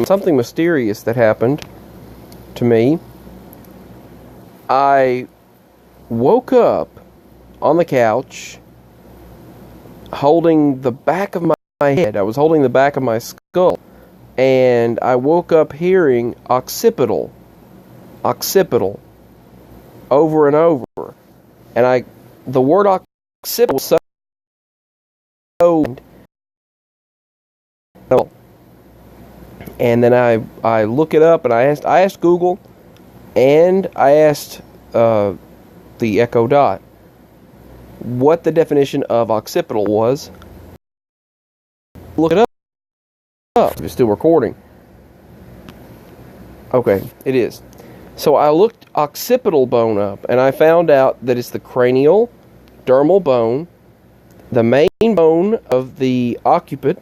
something mysterious that happened to me. I woke up on the couch holding the back of my head. I was holding the back of my skull. And I woke up hearing occipital, over and over. And the word occipital was so... And then I look it up, and I asked Google, and I asked the Echo Dot what the definition of occipital was. Look it up. It's still recording. Okay, it is. So I looked occipital bone up, and I found out that it's the cranial dermal bone, the main bone of the occiput.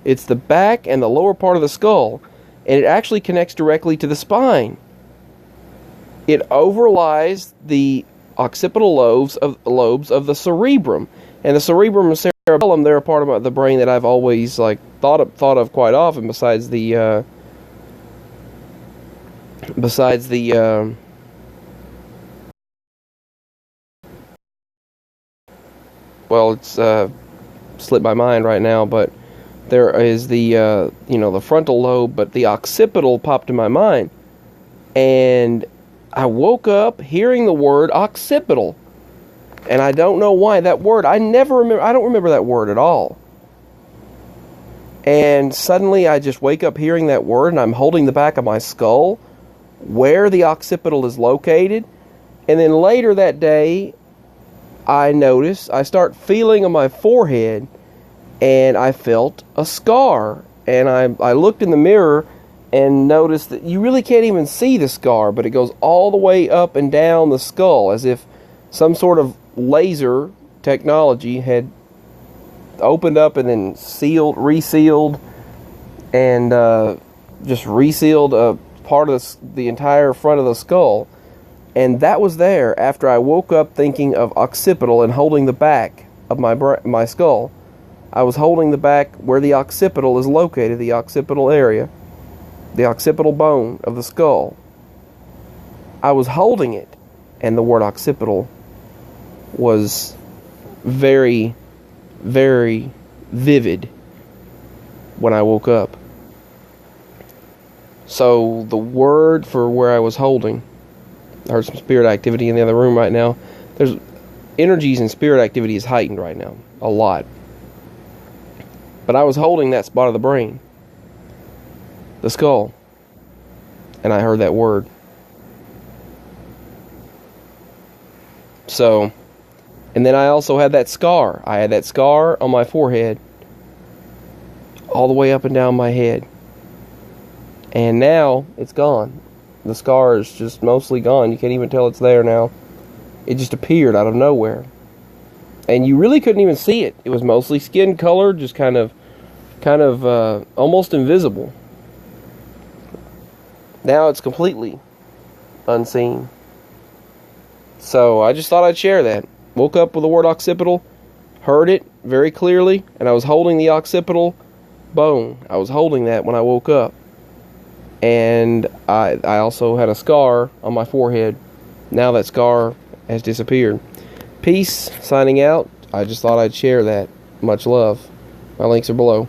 It's the back and the lower part of the skull, and it actually connects directly to the spine. It overlies the occipital lobes of the cerebrum, and the cerebrum and cerebellum, they're a part of the brain that I've always thought of quite often. Besides the well, it's slipped my mind right now, but there is the the frontal lobe, but the occipital popped in my mind, and I woke up hearing the word occipital, and I don't know why that word. I don't remember that word at all. And suddenly I just wake up hearing that word, and I'm holding the back of my skull where the occipital is located. And then later that day, I start feeling on my forehead, and I felt a scar. And I looked in the mirror and noticed that you really can't even see the scar, but it goes all the way up and down the skull, as if some sort of laser technology had opened up and then resealed, and just resealed a part of the entire front of the skull. And that was there after I woke up thinking of occipital and holding the back of my skull. I was holding the back where the occipital is located, the occipital area, the occipital bone of the skull. I was holding it, and the word occipital was very, very vivid when I woke up. So the word for where I was holding, I heard some spirit activity in the other room right now. There's energies and spirit activity is heightened right now, a lot. But I was holding that spot of the brain, the skull, and I heard that word. So, and then I also had that scar. I had that scar on my forehead, all the way up and down my head. And now it's gone. The scar is just mostly gone. You can't even tell it's there now. It just appeared out of nowhere. And you really couldn't even see it. It was mostly skin color, just kind of almost invisible. Now it's completely unseen. So I just thought I'd share that. Woke up with the word occipital, heard it very clearly, and I was holding the occipital bone. I was holding that when I woke up. And I also had a scar on my forehead. Now that scar has disappeared. Peace, signing out. I just thought I'd share that. Much love. My links are below.